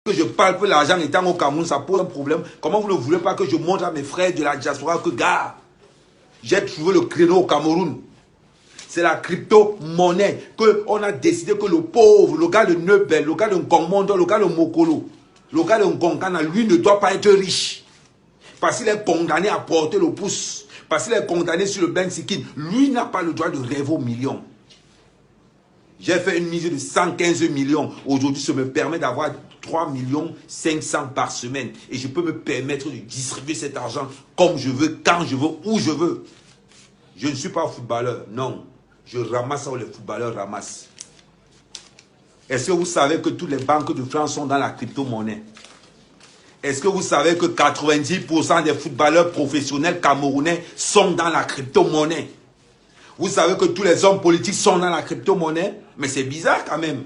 Que je parle peu l'argent étant au Cameroun, ça pose un problème. Comment vous ne voulez pas que je montre à mes frères de la diaspora que, gars, j'ai trouvé le créneau au Cameroun. C'est la crypto-monnaie qu'on a décidé que le pauvre, le gars de Neubel, le gars de Nkongmondo, le gars de Mokolo, le gars de Nkongana, lui ne doit pas être riche. Parce qu'il est condamné à porter le pouce. Parce qu'il est condamné sur le Ben Sikin. Lui n'a pas le droit de rêver aux millions. J'ai fait une mise de 115 millions. Aujourd'hui, ça me permet d'avoir 3 500 000 par semaine. Et je peux me permettre de distribuer cet argent comme je veux, quand je veux, où je veux. Je ne suis pas footballeur, non. Je ramasse où les footballeurs ramassent. Est-ce que vous savez que toutes les banques de France sont dans la crypto-monnaie? Est-ce que vous savez que 90% des footballeurs professionnels camerounais sont dans la crypto-monnaie? Vous savez que tous les hommes politiques sont dans la crypto-monnaie? Mais c'est bizarre quand même.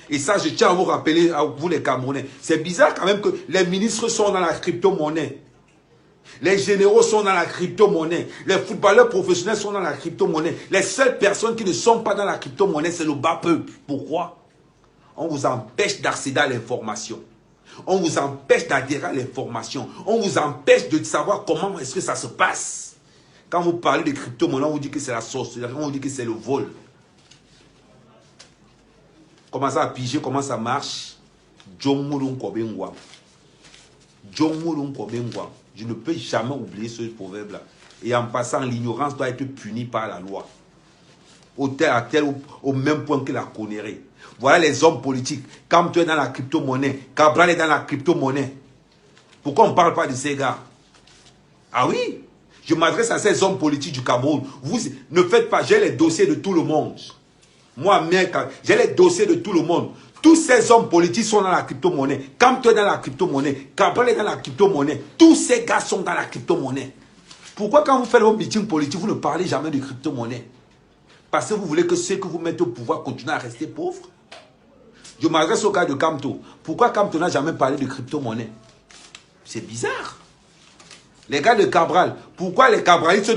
Et ça, je tiens à vous rappeler, à vous les Camerounais. C'est bizarre quand même que les ministres sont dans la crypto-monnaie. Les généraux sont dans la crypto-monnaie. Les footballeurs professionnels sont dans la crypto-monnaie. Les seules personnes qui ne sont pas dans la crypto-monnaie, c'est le bas peuple. Pourquoi? On vous empêche d'accéder à l'information. On vous empêche d'adhérer à l'information. On vous empêche de savoir comment est-ce que ça se passe. Quand vous parlez de crypto-monnaie, on vous dit que c'est la sorcellerie, on vous dit que c'est le vol. Comment ça a pigé, comment ça marche? Je ne peux jamais oublier ce proverbe-là. Et en passant, l'ignorance doit être punie par la loi. Au même point que la connerie. Voilà les hommes politiques. Quand tu es dans la crypto-monnaie, Cabral est dans la crypto-monnaie. Pourquoi on ne parle pas de ces gars? Ah oui? Je m'adresse à ces hommes politiques du Cameroun. Vous ne faites pas, j'ai les dossiers de tout le monde. Moi, j'ai les dossiers de tout le monde. Tous ces hommes politiques sont dans la crypto-monnaie. Quand tu es dans la crypto-monnaie, Cabral est dans la crypto-monnaie. Tous ces gars sont dans la crypto-monnaie. Pourquoi quand vous faites vos meetings politiques, vous ne parlez jamais de crypto-monnaie? Parce que vous voulez que ceux que vous mettez au pouvoir continuent à rester pauvres? Je m'adresse au cas de Kamto. Pourquoi Kamto n'a jamais parlé de crypto-monnaie? C'est bizarre. Les gars de Cabral, pourquoi les Cabralistes